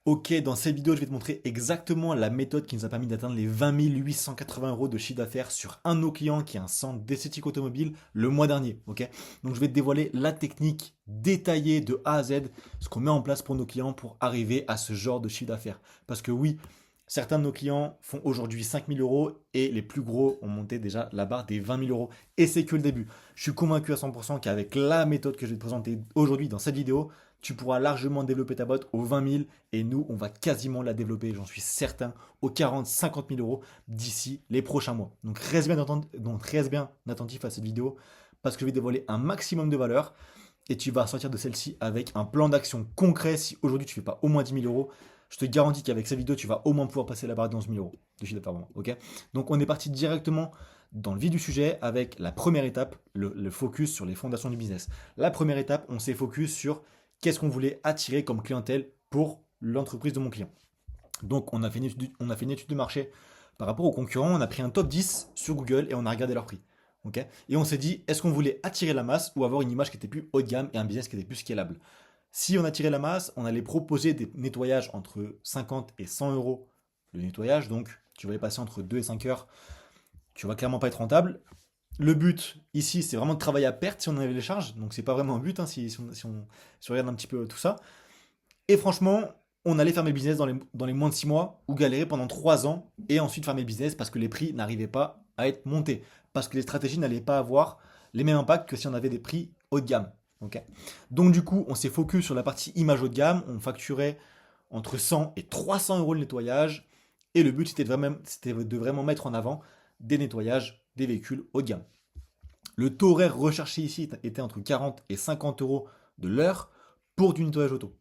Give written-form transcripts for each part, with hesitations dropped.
Ok, dans cette vidéo, je vais te montrer exactement la méthode qui nous a permis d'atteindre les 20 880 euros de chiffre d'affaires sur un de nos clients qui est un centre d'esthétique automobile le mois dernier. Ok, donc je vais te dévoiler la technique détaillée de A à Z, ce qu'on met en place pour nos clients pour arriver à ce genre de chiffre d'affaires. Parce que oui, certains de nos clients font aujourd'hui 5 000 euros et les plus gros ont monté déjà la barre des 20 000 euros. Et c'est que le début. Je suis convaincu à 100% qu'avec la méthode que je vais te présenter aujourd'hui dans cette vidéo, tu pourras largement développer ta boîte aux 20 000 et nous, on va quasiment la développer, j'en suis certain, aux 40, 50 000 euros d'ici les prochains mois. Donc reste bien attentif à cette vidéo parce que je vais dévoiler un maximum de valeur et tu vas sortir de celle-ci avec un plan d'action concret. Si aujourd'hui tu ne fais pas au moins 10 000 euros, je te garantis qu'avec cette vidéo, tu vas au moins pouvoir passer la barre de 11 000 euros de chiffre d'affaires. Ok. Donc on est parti directement dans le vif du sujet avec la première étape, le focus sur les fondations du business. La première étape, on s'est focus sur qu'est-ce qu'on voulait attirer comme clientèle pour l'entreprise de mon client. Donc on a fait une étude de marché par rapport aux concurrents, on a pris un top 10 sur Google et on a regardé leur prix. Ok. Et on s'est dit, est-ce qu'on voulait attirer la masse ou avoir une image qui était plus haut de gamme et un business qui était plus scalable? Si on attirait la masse, on allait proposer des nettoyages entre 50 et 100 euros le nettoyage, donc tu vas y passer entre 2 et 5 heures, tu vas clairement pas être rentable. Le but ici, c'est vraiment de travailler à perte si on avait les charges, donc c'est pas vraiment un but hein, si on regarde un petit peu tout ça. Et franchement, on allait fermer le business dans les moins de 6 mois ou galérer pendant 3 ans et ensuite fermer le business parce que les prix n'arrivaient pas à être montés, parce que les stratégies n'allaient pas avoir les mêmes impacts que si on avait des prix haut de gamme. Ok. Donc du coup, on s'est focus sur la partie image haut de gamme, on facturait entre 100 et 300 euros le nettoyage et le but c'était de vraiment mettre en avant des nettoyages des véhicules haut de gamme. Le taux horaire recherché ici était entre 40 et 50 euros de l'heure pour du nettoyage auto.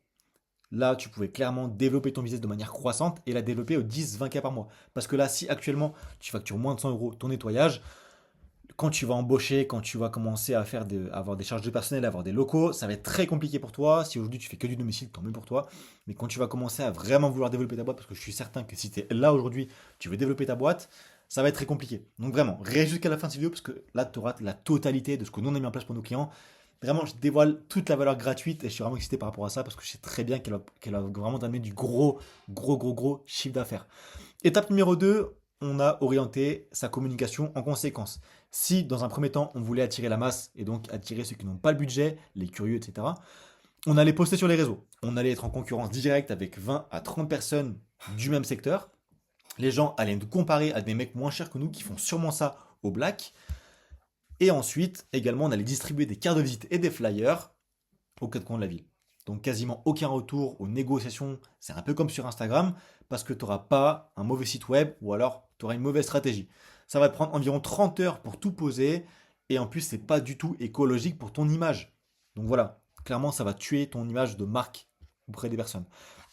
Là, tu pouvais clairement développer ton business de manière croissante et la développer au 10-20K par mois. Parce que là, si actuellement tu factures moins de 100 euros ton nettoyage, quand tu vas embaucher, quand tu vas commencer à avoir des charges de personnel, avoir des locaux, ça va être très compliqué pour toi. Si aujourd'hui tu fais que du domicile, tant mieux pour toi. Mais quand tu vas commencer à vraiment vouloir développer ta boîte, parce que je suis certain que si tu es là aujourd'hui, tu veux développer ta boîte, ça va être très compliqué. Donc vraiment, reste jusqu'à la fin de cette vidéo, parce que là, tu auras la totalité de ce que nous on a mis en place pour nos clients. Vraiment, je dévoile toute la valeur gratuite et je suis vraiment excité par rapport à ça parce que je sais très bien qu'elle va vraiment t'amener du gros chiffre d'affaires. Étape numéro 2, on a orienté sa communication en conséquence. Si dans un premier temps, on voulait attirer la masse et donc attirer ceux qui n'ont pas le budget, les curieux, etc., on allait poster sur les réseaux. On allait être en concurrence directe avec 20 à 30 personnes du même secteur. Les gens allaient nous comparer à des mecs moins chers que nous qui font sûrement ça au black. Et ensuite, également, on allait distribuer des cartes de visite et des flyers aux quatre coins de la ville. Donc quasiment aucun retour aux négociations. C'est un peu comme sur Instagram, parce que tu n'auras pas un mauvais site web ou alors tu auras une mauvaise stratégie. Ça va te prendre environ 30 heures pour tout poser, et en plus, c'est pas du tout écologique pour ton image. Donc voilà, clairement, ça va tuer ton image de marque auprès des personnes.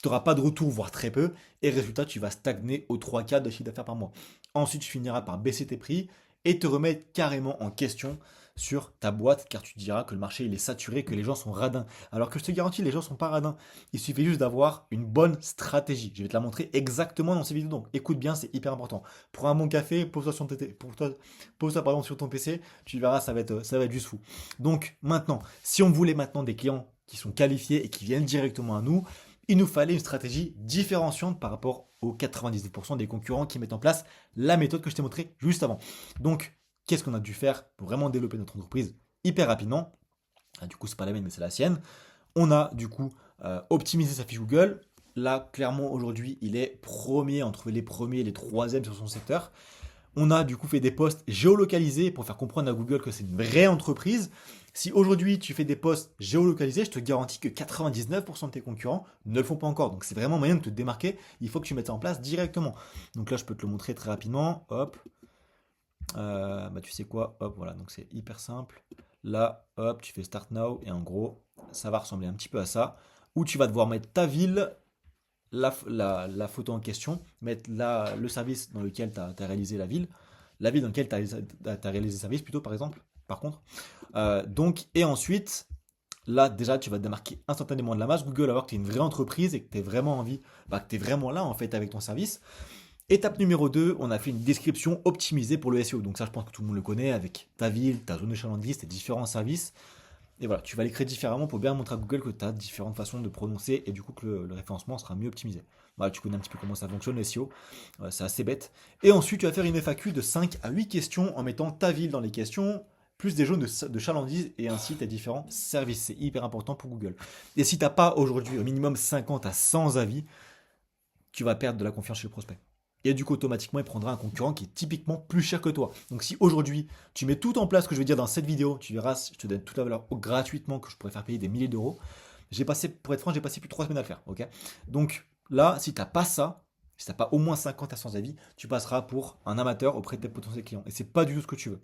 Tu n'auras pas de retour, voire très peu, et résultat, tu vas stagner aux 3K de chiffre d'affaires par mois. Ensuite, tu finiras par baisser tes prix et te remettre carrément en question sur ta boîte, car tu diras que le marché il est saturé, que les gens sont radins. Alors que je te garantis, les gens sont pas radins. Il suffit juste d'avoir une bonne stratégie. Je vais te la montrer exactement dans ces vidéos. Donc écoute bien, c'est hyper important. Prends un bon café, pose-toi sur pose-toi par exemple sur ton PC, tu verras, ça va être juste fou. Donc maintenant, si on voulait maintenant des clients qui sont qualifiés et qui viennent directement à nous, il nous fallait une stratégie différenciante par rapport aux 99% des concurrents qui mettent en place la méthode que je t'ai montrée juste avant. Donc, qu'est-ce qu'on a dû faire pour vraiment développer notre entreprise hyper rapidement? Ah, du coup, c'est pas la mienne, mais c'est la sienne. On a du coup optimisé sa fiche Google. Là, clairement, aujourd'hui, il est premier entre les premiers et les troisièmes sur son secteur. On a du coup fait des posts géolocalisés pour faire comprendre à Google que c'est une vraie entreprise. Si aujourd'hui tu fais des posts géolocalisés, je te garantis que 99% de tes concurrents ne le font pas encore. Donc c'est vraiment moyen de te démarquer. Il faut que tu mettes ça en place directement. Donc là, je peux te le montrer très rapidement. Hop. Bah tu sais quoi, hop, voilà. Donc c'est hyper simple. Là, hop, tu fais Start Now et en gros, ça va ressembler un petit peu à ça. Où tu vas devoir mettre ta ville, la photo en question, mettre le service dans lequel tu as réalisé la ville dans laquelle tu as réalisé le service plutôt par exemple, par contre. Donc, et ensuite, là déjà tu vas te démarquer instantanément de la masse. Google va voir que tu es une vraie entreprise et que tu es vraiment envie, bah, que tu es vraiment là en fait avec ton service. Étape numéro 2, on a fait une description optimisée pour le SEO. Donc ça je pense que tout le monde le connaît avec ta ville, ta zone de chalandise, tes différents services. Et voilà, tu vas l'écrire différemment pour bien montrer à Google que tu as différentes façons de prononcer et du coup que le référencement sera mieux optimisé. Voilà, tu connais un petit peu comment ça fonctionne, le SEO. C'est assez bête. Et ensuite, tu vas faire une FAQ de 5 à 8 questions en mettant ta ville dans les questions, plus des zones de chalandise et ainsi tes différents services. C'est hyper important pour Google. Et si tu n'as pas aujourd'hui au minimum 50 à 100 avis, tu vas perdre de la confiance chez le prospect. Et du coup, automatiquement, il prendra un concurrent qui est typiquement plus cher que toi. Donc, si aujourd'hui, tu mets tout en place, ce que je vais dire dans cette vidéo, tu verras, je te donne toute la valeur gratuitement que je pourrais faire payer des milliers d'euros. J'ai passé, pour être franc, j'ai passé plus de 3 semaines à le faire. Ok. Donc, là, si tu n'as pas ça, si tu n'as pas au moins 50 à 100 avis, tu passeras pour un amateur auprès de tes potentiels clients. Et c'est pas du tout ce que tu veux.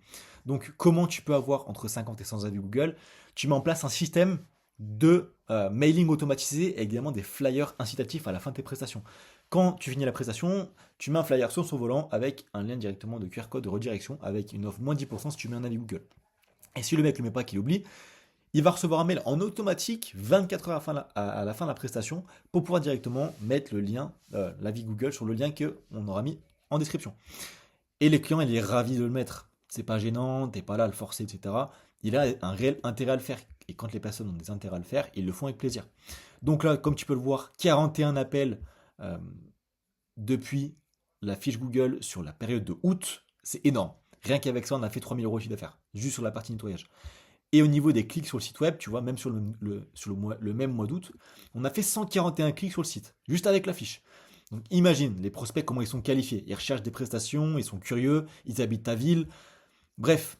Donc, comment tu peux avoir entre 50 et 100 avis Google? Tu mets en place un système de mailing automatisé et également des flyers incitatifs à la fin de tes prestations. Quand tu finis la prestation, tu mets un flyer sur son volant avec un lien directement de QR code de redirection avec une offre moins 10% si tu mets un avis Google. Et si le mec ne le met pas, qu'il oublie, il va recevoir un mail en automatique 24 heures à la fin de la prestation pour pouvoir directement mettre le lien, l'avis Google sur le lien qu'on aura mis en description. Et les clients, il est ravi de le mettre. C'est pas gênant, t'es pas là à le forcer, etc. Il a un réel intérêt à le faire. Et quand les personnes ont des intérêts à le faire, ils le font avec plaisir. Donc là, comme tu peux le voir, 41 appels euh, depuis la fiche Google sur la période de août, c'est énorme. Rien qu'avec ça, on a fait 3 000 euros de chiffre d'affaires, juste sur la partie nettoyage. Et au niveau des clics sur le site web, tu vois, même sur le même mois d'août, on a fait 141 clics sur le site, juste avec la fiche. Donc imagine les prospects, comment ils sont qualifiés. Ils recherchent des prestations, ils sont curieux, ils habitent ta ville. Bref,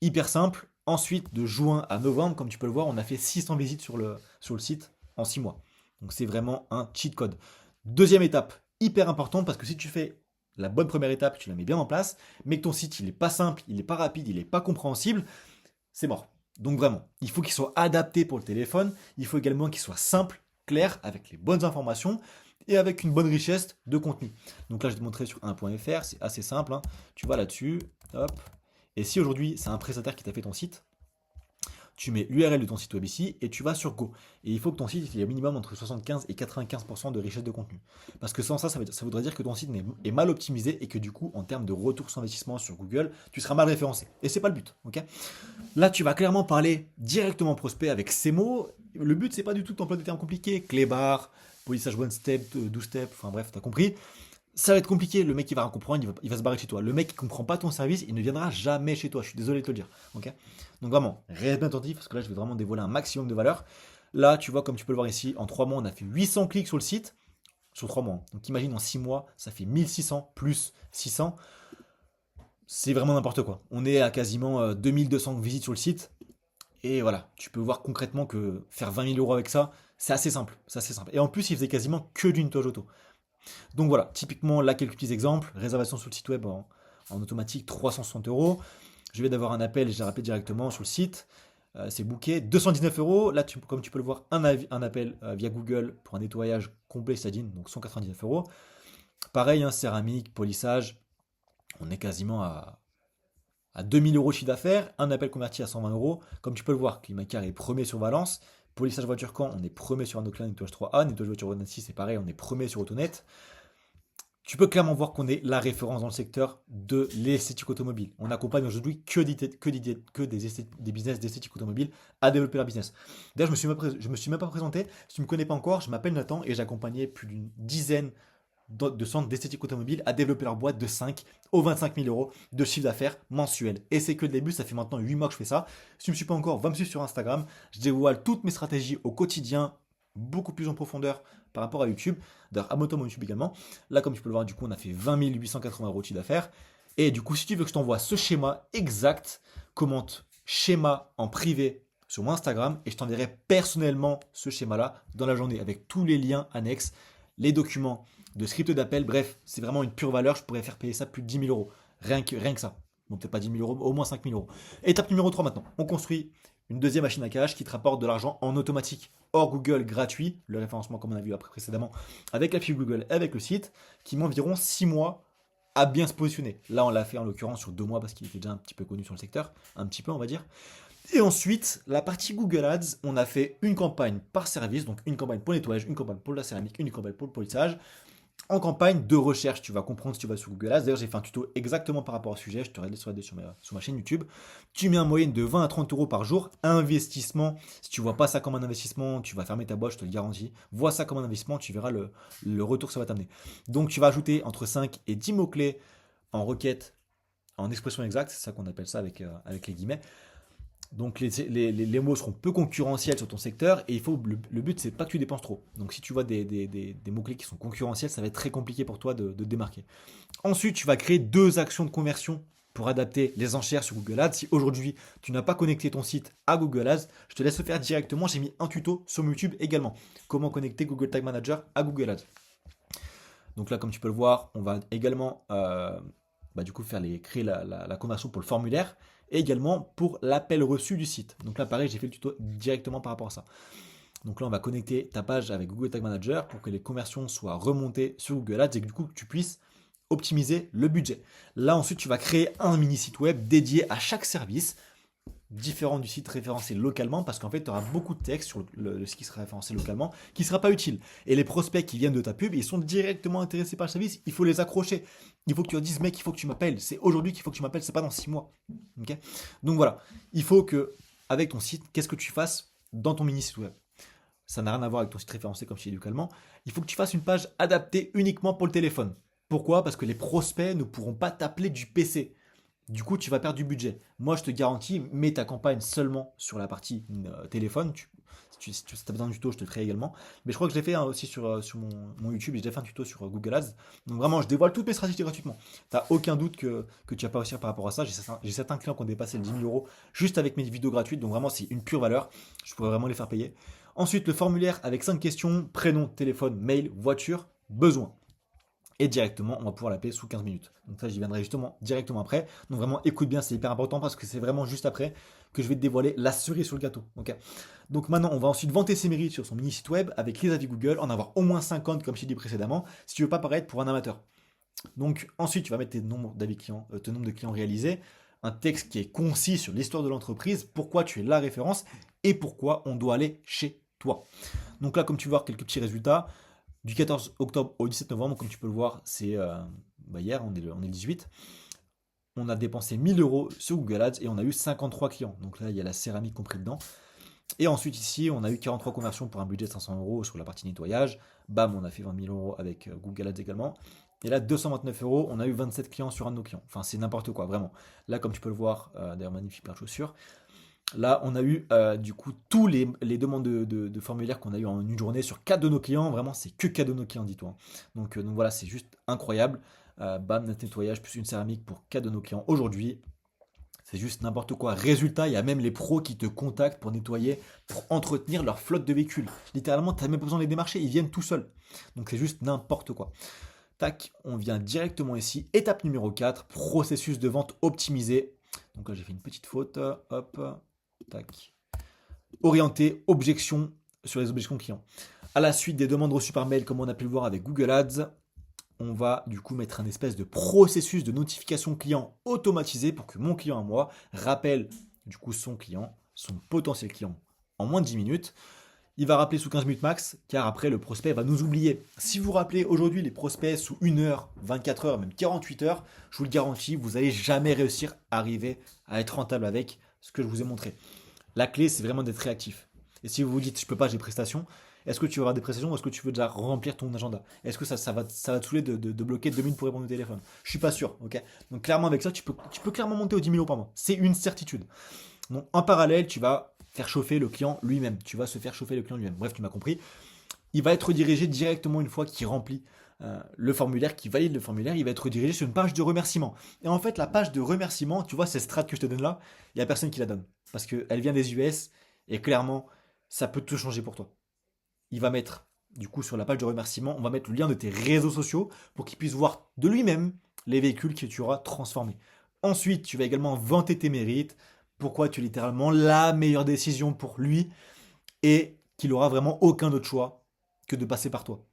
hyper simple. Ensuite, de juin à novembre, comme tu peux le voir, on a fait 600 visites sur le site en 6 mois. Donc c'est vraiment un cheat code. Deuxième étape, hyper importante, parce que si tu fais la bonne première étape, tu la mets bien en place, mais que ton site il n'est pas simple, il n'est pas rapide, il n'est pas compréhensible, c'est mort. Donc vraiment, il faut qu'il soit adapté pour le téléphone, il faut également qu'il soit simple, clair, avec les bonnes informations et avec une bonne richesse de contenu. Donc là, je vais te montrer sur 1.fr, c'est assez simple, hein. Tu vas là-dessus, hop. Et si aujourd'hui, c'est un prestataire qui t'a fait ton site, tu mets l'URL de ton site web ici et tu vas sur Go. Et il faut que ton site ait au minimum entre 75 et 95% de richesse de contenu. Parce que sans ça, ça voudrait dire que ton site est mal optimisé et que du coup, en termes de retour sur investissement sur Google, tu seras mal référencé. Et c'est pas le but. Ok. Là, tu vas clairement parler directement prospect avec ces mots. Le but, c'est pas du tout de t'employer des termes compliqués. Clé barre, polissage one step, 12 steps, enfin bref, t'as compris. Ça va être compliqué, le mec il va rien comprendre, il va se barrer de chez toi. Le mec qui comprend pas ton service, il ne viendra jamais chez toi. Je suis désolé de te le dire. Ok. Donc vraiment, reste bien attentif parce que là je vais vraiment dévoiler un maximum de valeur. Là, tu vois, comme tu peux le voir ici, en 3 mois, on a fait 800 clics sur le site. Sur 3 mois. Donc imagine en 6 mois, ça fait 1600 plus 600. C'est vraiment n'importe quoi. On est à quasiment 2200 visites sur le site. Et voilà, tu peux voir concrètement que faire 20 000 euros avec ça, c'est assez simple. C'est assez simple. Et en plus, il faisait quasiment que d'une toge auto. Donc voilà, typiquement là quelques petits exemples. Réservation sur le site web en automatique 360 euros. Je viens d'avoir un appel, j'ai rappelé directement sur le site. C'est booké 219 euros. Là, comme tu peux le voir, un appel via Google pour un nettoyage complet Sadine, donc 199 euros. Pareil, hein, céramique, polissage, on est quasiment à 2000 euros de chiffre d'affaires. Un appel converti à 120 euros. Comme tu peux le voir, Climacar est premier sur Valence. Polissage voiture camp, on est premier sur Anoclin, nettoyage 3A. Nettoyage voiture Ronancy, c'est pareil, on est premier sur Autonet. Tu peux clairement voir qu'on est la référence dans le secteur de l'esthétique automobile. On accompagne aujourd'hui des business d'esthétique automobile à développer leur business. D'ailleurs, je me suis même pas présenté. Si tu ne me connais pas encore, je m'appelle Nathan et j'accompagnais plus d'une dizaine de centres d'esthétique automobile à développer leur boîte de 5 aux 25 000 euros de chiffre d'affaires mensuel. Et c'est que le début, ça fait maintenant 8 mois que je fais ça. Si tu ne me suis pas encore, va me suivre sur Instagram. Je dévoile toutes mes stratégies au quotidien, beaucoup plus en profondeur par rapport à YouTube. D'ailleurs, abonne-toi à mon YouTube également. Là, comme tu peux le voir, du coup, on a fait 20 880 euros de chiffre d'affaires. Et du coup, si tu veux que je t'envoie ce schéma exact, commente schéma en privé sur mon Instagram et je t'enverrai personnellement ce schéma-là dans la journée avec tous les liens annexes, les documents de script d'appel. Bref, c'est vraiment une pure valeur. Je pourrais faire payer ça plus de 10 000 euros. Rien que ça. Bon, peut-être pas 10 000 euros, au moins 5 000 euros. Étape numéro 3 maintenant. On construit une deuxième machine à cash qui te rapporte de l'argent en automatique. Hors Google gratuit, le référencement comme on a vu après précédemment, avec la fiche Google et avec le site, qui met environ 6 mois à bien se positionner. Là, on l'a fait en l'occurrence sur 2 mois parce qu'il était déjà un petit peu connu sur le secteur. Un petit peu, on va dire. Et ensuite, la partie Google Ads, on a fait une campagne par service, donc une campagne pour le nettoyage, une campagne pour la céramique, une campagne pour le polissage. En campagne de recherche, tu vas comprendre si tu vas sur Google Ads. D'ailleurs, j'ai fait un tuto exactement par rapport au sujet. Je te laisse regarder sur ma chaîne YouTube. Tu mets en moyenne de 20 à 30 euros par jour. Investissement. Si tu vois pas ça comme un investissement, tu vas fermer ta boîte, je te le garantis. Vois ça comme un investissement, tu verras le retour que ça va t'amener. Donc, tu vas ajouter entre 5 et 10 mots-clés en requête, en expression exacte. C'est ça qu'on appelle ça avec les guillemets. Donc les mots seront peu concurrentiels sur ton secteur et le but c'est pas que tu dépenses trop. Donc si tu vois des mots-clés qui sont concurrentiels, ça va être très compliqué pour toi de te démarquer. Ensuite, tu vas créer deux actions de conversion pour adapter les enchères sur Google Ads. Si aujourd'hui tu n'as pas connecté ton site à Google Ads, je te laisse le faire directement. J'ai mis un tuto sur YouTube également. Comment connecter Google Tag Manager à Google Ads. Donc là, comme tu peux le voir, on va également du coup créer la conversion pour le formulaire et également pour l'appel reçu du site. Donc là, pareil, j'ai fait le tuto directement par rapport à ça. Donc là, on va connecter ta page avec Google Tag Manager pour que les conversions soient remontées sur Google Ads et que du coup, tu puisses optimiser le budget. Là, ensuite, tu vas créer un mini site web dédié à chaque service différent du site référencé localement parce qu'en fait, tu auras beaucoup de texte sur le site qui sera référencé localement qui ne sera pas utile. Et les prospects qui viennent de ta pub, ils sont directement intéressés par le service, il faut les accrocher. Il faut que tu leur dises, mec, il faut que tu m'appelles. C'est aujourd'hui qu'il faut que tu m'appelles, c'est pas dans 6 mois. Okay. Donc voilà, il faut que, avec ton site, qu'est-ce que tu fasses dans ton mini site web. Ça n'a rien à voir avec ton site référencé comme je t'ai dit localement. Il faut que tu fasses une page adaptée uniquement pour le téléphone. Pourquoi? Parce que les prospects ne pourront pas t'appeler du PC. Du coup, tu vas perdre du budget. Moi, je te garantis, mets ta campagne seulement sur la partie téléphone. Si tu as besoin de tuto, je te le ferai également. Mais je crois que je l'ai fait aussi sur mon YouTube et j'ai fait un tuto sur Google Ads. Donc vraiment, je dévoile toutes mes stratégies gratuitement. Tu n'as aucun doute que tu vas pas réussir par rapport à ça. J'ai certains clients qui ont dépassé les 10 000 euros juste avec mes vidéos gratuites. Donc vraiment, c'est une pure valeur. Je pourrais vraiment les faire payer. Ensuite, le formulaire avec 5 questions, prénom, téléphone, mail, voiture, besoin. Et directement, on va pouvoir l'appeler sous 15 minutes. Donc ça, j'y viendrai justement directement après. Donc vraiment, écoute bien, c'est hyper important parce que c'est vraiment juste après que je vais te dévoiler la cerise sur le gâteau. Okay. Donc maintenant, on va ensuite vanter ses mérites sur son mini site web avec les avis Google, en avoir au moins 50 comme je t'ai dit précédemment, si tu veux pas paraître pour un amateur. Donc ensuite, tu vas mettre tes nombres d'avis clients, tes nombres de clients réalisés, un texte qui est concis sur l'histoire de l'entreprise, pourquoi tu es la référence et pourquoi on doit aller chez toi. Donc là, comme tu vois, quelques petits résultats. Du 14 octobre au 17 novembre, comme tu peux le voir, c'est hier, on est le 18. On a dépensé 1000 euros sur Google Ads et on a eu 53 clients. Donc là, il y a la céramique compris dedans. Et ensuite, ici, on a eu 43 conversions pour un budget de 500 euros sur la partie nettoyage. Bam, on a fait 20 000 euros avec Google Ads également. Et là, 229 euros, on a eu 27 clients sur un de nos clients. Enfin, c'est n'importe quoi, vraiment. Là, comme tu peux le voir, d'ailleurs, magnifique paire de chaussures. Là, on a eu du coup tous les demandes de formulaires qu'on a eu en une journée sur 4 de nos clients. Vraiment, c'est que 4 de nos clients, dis-toi. Donc voilà, c'est juste incroyable. Bam, net nettoyage plus une céramique pour 4 de nos clients aujourd'hui. C'est juste n'importe quoi. Résultat, il y a même les pros qui te contactent pour nettoyer, pour entretenir leur flotte de véhicules. Littéralement, tu n'as même pas besoin de les démarcher, ils viennent tout seuls. Donc c'est juste n'importe quoi. Tac, on vient directement ici. Étape numéro 4, processus de vente optimisé. Donc là, j'ai fait une petite faute. Hop. Tac. Orienté, objection sur les objections clients. À la suite des demandes reçues par mail, comme on a pu le voir avec Google Ads, on va du coup mettre un espèce de processus de notification client automatisé pour que mon client à moi rappelle du coup son client, son potentiel client en moins de 10 minutes. Il va rappeler sous 15 minutes max, car après le prospect va nous oublier. Si vous rappelez aujourd'hui les prospects sous 1 heure, 24 heures, même 48 heures, je vous le garantis, vous n'allez jamais réussir à arriver à être rentable avec ce que je vous ai montré. La clé, c'est vraiment d'être réactif. Et si vous vous dites, je peux pas, j'ai prestations, est-ce que tu vas avoir des prestations ou est-ce que tu veux déjà remplir ton agenda? Est-ce que ça va te saouler de bloquer 2 minutes pour répondre au téléphone? Je suis pas sûr, ok? Donc clairement, avec ça, tu peux clairement monter aux 10 000 euros par mois. C'est une certitude. Donc en parallèle, tu vas faire chauffer le client lui-même. Tu vas se faire chauffer le client lui-même. Bref, tu m'as compris. Il va être redirigé directement une fois qu'il remplit le formulaire, qu'il valide le formulaire, il va être redirigé sur une page de remerciement. Et en fait, la page de remerciement, tu vois, cette strat que je te donne là, il n'y a personne qui la donne. Parce qu'elle vient des US et clairement, ça peut tout changer pour toi. Il va mettre, du coup, sur la page de remerciement, on va mettre le lien de tes réseaux sociaux pour qu'il puisse voir de lui-même les véhicules que tu auras transformés. Ensuite, tu vas également vanter tes mérites, pourquoi tu es littéralement la meilleure décision pour lui et qu'il aura vraiment aucun autre choix que de passer par toi.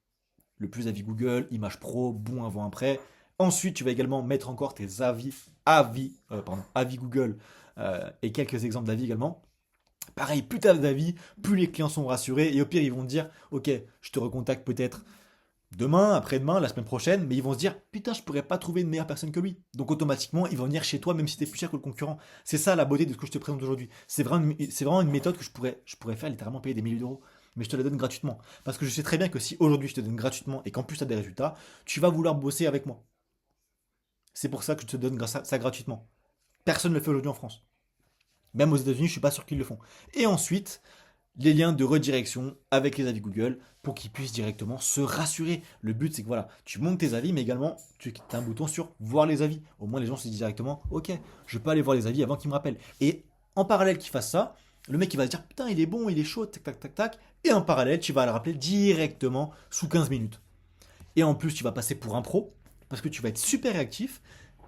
Le plus avis Google, image pro, bon avant après. Ensuite, tu vas également mettre encore tes avis Google et quelques exemples d'avis également. Pareil, plus tu as d'avis, plus les clients sont rassurés et au pire, ils vont te dire, ok, je te recontacte peut-être demain, après-demain, la semaine prochaine, mais ils vont se dire putain, je pourrais pas trouver une meilleure personne que lui. Donc automatiquement, ils vont venir chez toi même si t'es plus cher que le concurrent. C'est ça la beauté de ce que je te présente aujourd'hui. C'est vraiment une méthode que je pourrais faire littéralement payer des milliers d'euros. Mais je te la donne gratuitement. Parce que je sais très bien que si aujourd'hui je te donne gratuitement et qu'en plus tu as des résultats, tu vas vouloir bosser avec moi. C'est pour ça que je te donne ça gratuitement. Personne ne le fait aujourd'hui en France. Même aux États-Unis, je suis pas sûr qu'ils le font. Et ensuite, les liens de redirection avec les avis Google pour qu'ils puissent directement se rassurer. Le but, c'est que voilà, tu montes tes avis, mais également, tu as un bouton sur voir les avis. Au moins, les gens se disent directement, ok, je peux aller voir les avis avant qu'ils me rappellent. Et en parallèle qu'ils fassent ça, le mec, il va se dire, putain, il est bon, il est chaud, tac, tac, tac, tac. Et en parallèle, tu vas le rappeler directement sous 15 minutes. Et en plus, tu vas passer pour un pro, parce que tu vas être super réactif.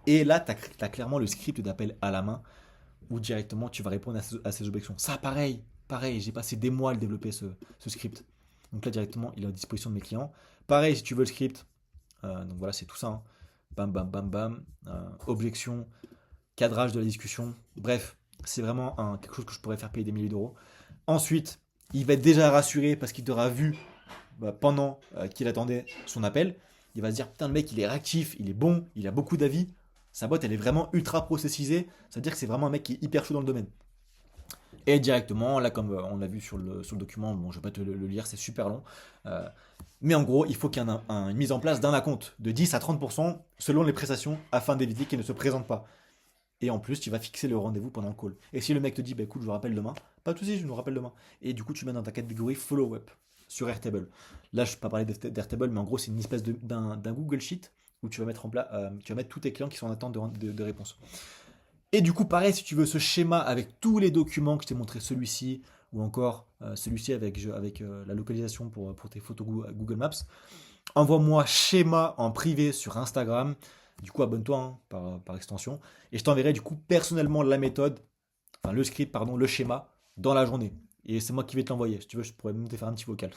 Et là, tu as clairement le script d'appel à la main où directement tu vas répondre à ces objections. Ça, pareil, j'ai passé des mois à le développer ce script. Donc là, directement, il est à disposition de mes clients. Pareil, si tu veux le script, donc voilà, c'est tout ça, hein. Bam, bam, bam, bam. Objection, cadrage de la discussion. Bref, c'est vraiment quelque chose que je pourrais faire payer des milliers d'euros. Ensuite, il va être déjà rassuré parce qu'il t'aura vu pendant qu'il attendait son appel. Il va se dire, putain, le mec, il est réactif, il est bon, il a beaucoup d'avis. Sa boîte, elle est vraiment ultra processisée. C'est-à-dire que c'est vraiment un mec qui est hyper chaud dans le domaine. Et directement, là, comme on l'a vu sur le document, bon, je ne vais pas te le lire, c'est super long. Euh, mais en gros, il faut qu'il y ait une mise en place d'un acompte de 10 à 30% selon les prestations afin d'éviter qu'il ne se présente pas. Et en plus, tu vas fixer le rendez-vous pendant le call. Et si le mec te dit, bah écoute, je vous rappelle demain, pas de soucis, je nous rappelle demain. Et du coup, tu mets dans ta catégorie follow-up sur Airtable. Là, je ne vais pas parler d'Airtable, mais en gros, c'est une espèce d'un Google Sheet où tu vas mettre tu vas mettre tous tes clients qui sont en attente de réponse. Et du coup, pareil, si tu veux ce schéma avec tous les documents que je t'ai montré, celui-ci, ou encore celui-ci avec la localisation pour tes photos Google Maps, envoie-moi schéma en privé sur Instagram. Du coup, abonne-toi hein, par extension. Et je t'enverrai du coup personnellement la méthode, enfin le script, pardon, le schéma dans la journée. Et c'est moi qui vais te l'envoyer. Si tu veux, je pourrais même te faire un petit vocal.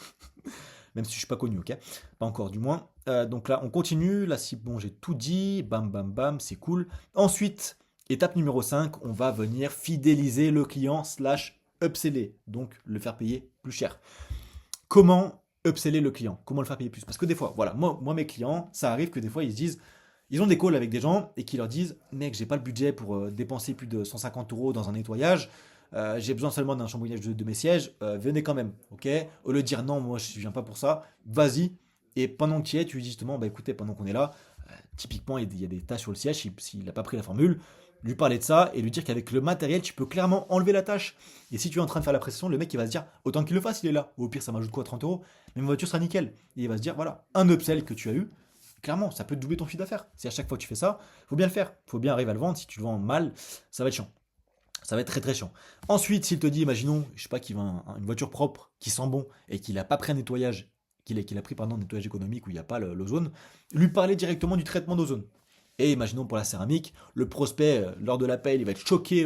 Même si je suis pas connu, ok? Pas encore, du moins. Donc là, on continue. Là, si bon, j'ai tout dit. Bam, bam, bam, c'est cool. Ensuite, étape numéro 5, on va venir fidéliser le client slash upseller. Donc, le faire payer plus cher. Comment upseller le client? Comment le faire payer plus? Parce que des fois, voilà, moi, mes clients, ça arrive que des fois, ils se disent, ils ont des calls avec des gens et qui leur disent, mec, j'ai pas le budget pour dépenser plus de 150 euros dans un nettoyage. J'ai besoin seulement d'un chambouillage de mes sièges. Venez quand même, ok? Au lieu de dire non, moi je viens pas pour ça, vas-y. Et pendant que tu y es, tu lui dis justement, bah écoutez, pendant qu'on est là, typiquement il y a des tas sur le siège, s'il n'a pas pris la formule, lui parler de ça et lui dire qu'avec le matériel, tu peux clairement enlever la tâche. Et si tu es en train de faire la prestation, le mec il va se dire, autant qu'il le fasse, il est là. Ou au pire, ça m'ajoute quoi, 30 euros? Mais ma voiture sera nickel. Et il va se dire, voilà, un upsell que tu as eu, clairement, ça peut te doubler ton chiffre d'affaires. Si à chaque fois que tu fais ça, faut bien le faire. Faut bien arriver à le vendre. Si tu le vends mal, ça va être chiant. Ça va être très très chiant. Ensuite, s'il te dit, imaginons, je sais pas, qu'il veut une voiture propre, qui sent bon, et qu'il n'a pas pris un nettoyage, qu'il a pris pardon, un nettoyage économique où il n'y a pas l'ozone, lui parler directement du traitement d'ozone. Et imaginons pour la céramique, le prospect, lors de l'appel, il va être choqué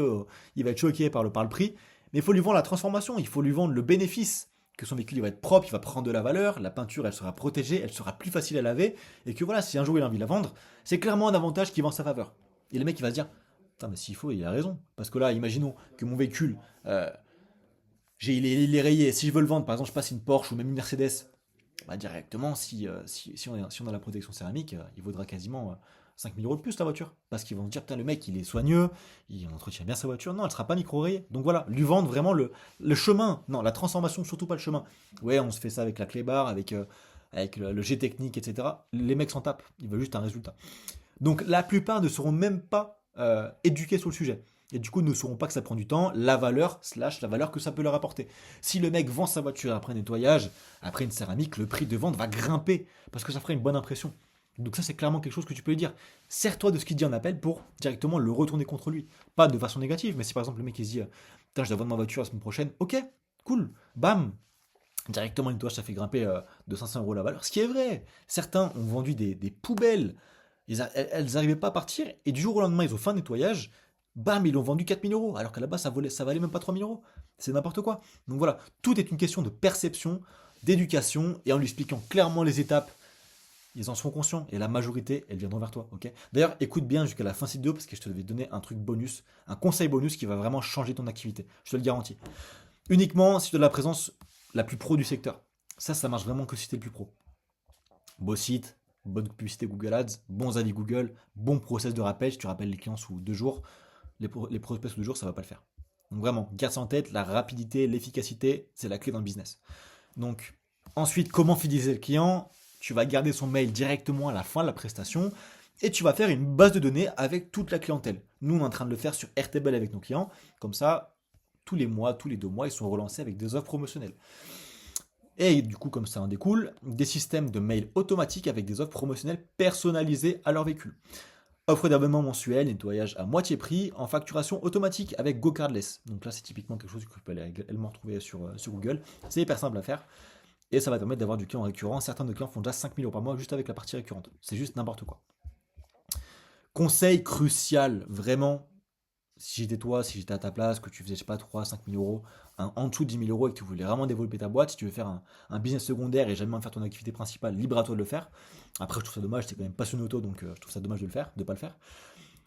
par le prix, mais il faut lui vendre la transformation, il faut lui vendre le bénéfice, que son véhicule il va être propre, il va prendre de la valeur, la peinture elle sera protégée, elle sera plus facile à laver, et que voilà, si un jour il a envie de la vendre, c'est clairement un avantage qui va en sa faveur. Et le mec il va se dire, putain, mais s'il faut, il a raison. Parce que là, imaginons que mon véhicule, il est rayé. Si je veux le vendre, par exemple, je passe une Porsche ou même une Mercedes, bah, directement, si on a la protection céramique, il vaudra quasiment 5 000 euros de plus la voiture. Parce qu'ils vont se dire, putain, le mec, il est soigneux, il entretient bien sa voiture. Non, elle sera pas micro-rayée. Donc voilà, lui vendre vraiment le chemin. Non, la transformation, surtout pas le chemin. Ouais, on se fait ça avec la clé barre, avec le G-Technique, etc. Les mecs s'en tapent. Ils veulent juste un résultat. Donc la plupart ne seront même pas éduqués sur le sujet. Et du coup, ne sauront pas que ça prend du temps, la valeur, slash la valeur que ça peut leur apporter. Si le mec vend sa voiture après un nettoyage, après une céramique, le prix de vente va grimper, parce que ça fera une bonne impression. Donc ça, c'est clairement quelque chose que tu peux lui dire. Sers-toi de ce qu'il dit en appel pour directement le retourner contre lui. Pas de façon négative, mais si par exemple le mec il se dit, putain, je dois vendre ma voiture la semaine prochaine, ok, cool, bam, directement le nettoyage, ça fait grimper de 500 euros la valeur. Ce qui est vrai. Certains ont vendu des poubelles, elles n'arrivaient pas à partir, et du jour au lendemain, ils ont fait un nettoyage, bam, ils l'ont vendu 4 000 euros, alors qu'à la base, ça valait même pas 3 000 euros. C'est n'importe quoi. Donc voilà, tout est une question de perception, d'éducation, et en lui expliquant clairement les étapes, ils en seront conscients, et la majorité, elles viendront vers toi, ok? D'ailleurs, écoute bien jusqu'à la fin de cette vidéo, parce que je te vais donner un truc bonus, un conseil bonus qui va vraiment changer ton activité, je te le garantis. Uniquement si tu as la présence la plus pro du secteur. Ça marche vraiment que si tu es le plus pro. Beau site, bonne publicité Google Ads, bons avis Google, bon process de rappel. Si tu rappelles les clients sous 2 jours, les prospects sous 2 jours, ça va pas le faire. Donc vraiment, garde ça en tête, la rapidité, l'efficacité, c'est la clé dans le business. Donc ensuite, comment fidéliser le client? Tu vas garder son mail directement à la fin de la prestation et tu vas faire une base de données avec toute la clientèle. Nous, on est en train de le faire sur Airtable avec nos clients. Comme ça, tous les mois, tous les 2 mois, ils sont relancés avec des offres promotionnelles. Et du coup, comme ça en découle, des systèmes de mail automatiques avec des offres promotionnelles personnalisées à leur véhicule. Offre d'abonnement mensuel, nettoyage à moitié prix, en facturation automatique avec GoCardless. Donc là, c'est typiquement quelque chose que tu peux également retrouver sur Google. C'est hyper simple à faire. Et ça va permettre d'avoir du client récurrent. Certains de clients font déjà 5 000 euros par mois juste avec la partie récurrente. C'est juste n'importe quoi. Conseil crucial, vraiment, si j'étais toi, si j'étais à ta place, que tu faisais, je sais pas, 3 à 5 000 euros, en dessous de 10 000 euros et que tu voulais vraiment développer ta boîte, si tu veux faire un business secondaire et jamais en faire ton activité principale, libre à toi de le faire. Après, je trouve ça dommage, c'est quand même passionné auto, donc je trouve ça dommage de le faire, de pas le faire.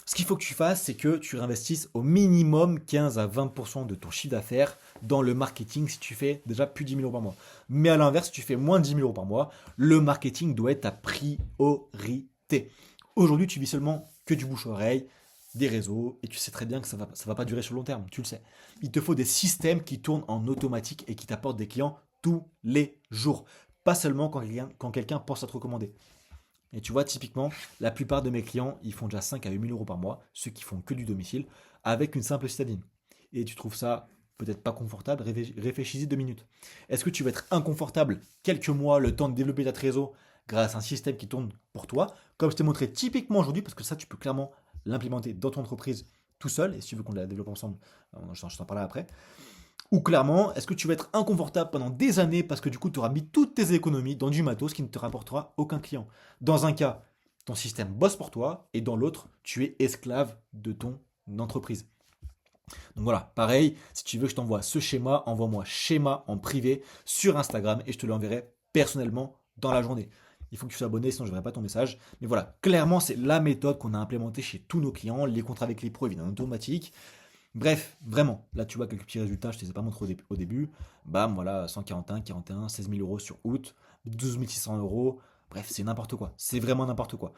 Ce qu'il faut que tu fasses, c'est que tu réinvestisses au minimum 15 à 20% de ton chiffre d'affaires dans le marketing si tu fais déjà plus de 10 000 euros par mois. Mais à l'inverse, si tu fais moins de 10 000 euros par mois, le marketing doit être ta priorité. Aujourd'hui, tu vis seulement que du bouche-oreille, des réseaux, et tu sais très bien que ça va pas durer sur le long terme, tu le sais. Il te faut des systèmes qui tournent en automatique et qui t'apportent des clients tous les jours. Pas seulement quand quelqu'un pense à te recommander. Et tu vois, typiquement, la plupart de mes clients, ils font déjà 5 à 8 000 euros par mois, ceux qui font que du domicile, avec une simple citadine. Et tu trouves ça peut-être pas confortable, réfléchis-y 2 minutes. Est-ce que tu vas être inconfortable quelques mois, le temps de développer ta réseau, grâce à un système qui tourne pour toi, comme je t'ai montré typiquement aujourd'hui, parce que ça, tu peux clairement l'implémenter dans ton entreprise tout seul, et si tu veux qu'on la développe ensemble, je t'en parlerai après. Ou clairement, est-ce que tu vas être inconfortable pendant des années parce que du coup, tu auras mis toutes tes économies dans du matos qui ne te rapportera aucun client. Dans un cas, ton système bosse pour toi, et dans l'autre, tu es esclave de ton entreprise. Donc voilà, pareil, si tu veux que je t'envoie ce schéma, envoie-moi schéma en privé sur Instagram et je te l'enverrai personnellement dans la journée. Il faut que tu sois abonné, sinon je ne verrai pas ton message. Mais voilà, clairement, c'est la méthode qu'on a implémentée chez tous nos clients. Les contrats avec les pros, évidemment, automatique. Bref, vraiment, là tu vois quelques petits résultats, je ne te les ai pas montrés au début. Bam, voilà, 141, 16 000 euros sur août, 12 600 euros. Bref, c'est n'importe quoi. C'est vraiment n'importe quoi.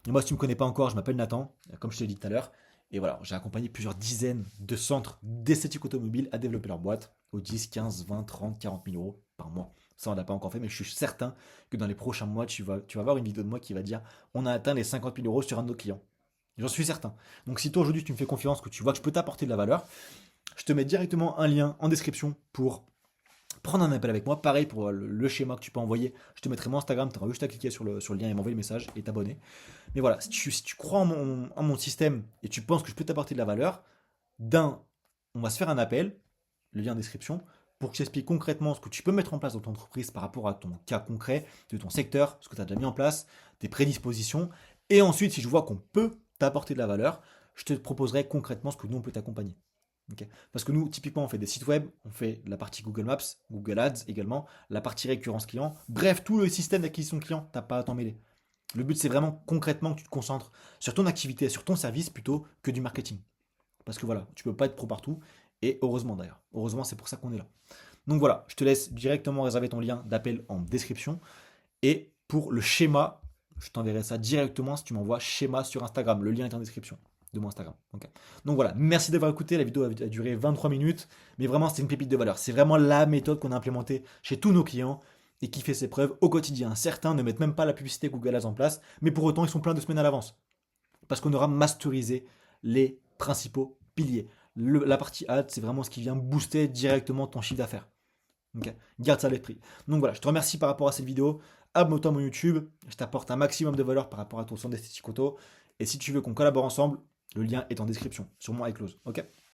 Et moi, si tu ne me connais pas encore, je m'appelle Nathan, comme je te l'ai dit tout à l'heure. Et voilà, j'ai accompagné plusieurs dizaines de centres d'esthétique automobile à développer leur boîte aux 10, 15, 20, 30, 40 000 euros par mois. Ça, on n'a pas encore fait, mais je suis certain que dans les prochains mois, tu vas voir une vidéo de moi qui va dire on a atteint les 50 000 euros sur un de nos clients. J'en suis certain. Donc si toi aujourd'hui tu me fais confiance, que tu vois que je peux t'apporter de la valeur, je te mets directement un lien en description pour prendre un appel avec moi. Pareil pour le schéma que tu peux envoyer. Je te mettrai mon Instagram, tu auras juste à cliquer sur le lien et m'envoyer le message et t'abonner. Mais voilà, si tu crois en mon système et tu penses que je peux t'apporter de la valeur, on va se faire un appel, le lien en description, pour que je t'explique concrètement ce que tu peux mettre en place dans ton entreprise par rapport à ton cas concret, de ton secteur, ce que tu as déjà mis en place, tes prédispositions. Et ensuite, si je vois qu'on peut t'apporter de la valeur, je te proposerai concrètement ce que nous, on peut t'accompagner. Ok. Parce que nous, typiquement, on fait des sites web, on fait la partie Google Maps, Google Ads également, la partie récurrence client, bref, tout le système d'acquisition client, t'as pas à t'en mêler. Le but, c'est vraiment concrètement que tu te concentres sur ton activité, sur ton service plutôt que du marketing. Parce que voilà, tu peux pas être pro partout, et heureusement d'ailleurs. Heureusement, c'est pour ça qu'on est là. Donc voilà, je te laisse directement réserver ton lien d'appel en description. Et pour le schéma, je t'enverrai ça directement si tu m'envoies schéma sur Instagram. Le lien est en description de mon Instagram. Okay. Donc voilà, merci d'avoir écouté. La vidéo a duré 23 minutes, mais vraiment, c'est une pépite de valeur. C'est vraiment la méthode qu'on a implémentée chez tous nos clients et qui fait ses preuves au quotidien. Certains ne mettent même pas la publicité Google Ads en place, mais pour autant, ils sont pleins de semaines à l'avance. Parce qu'on aura masterisé les principaux piliers. La partie Ads, c'est vraiment ce qui vient booster directement ton chiffre d'affaires. Okay. Garde ça à l'esprit. Donc voilà, je te remercie par rapport à cette vidéo. Abonne-toi à mon YouTube. Je t'apporte un maximum de valeur par rapport à ton centre d'esthétique auto. Et si tu veux qu'on collabore ensemble, le lien est en description sur mon iClose. Ok.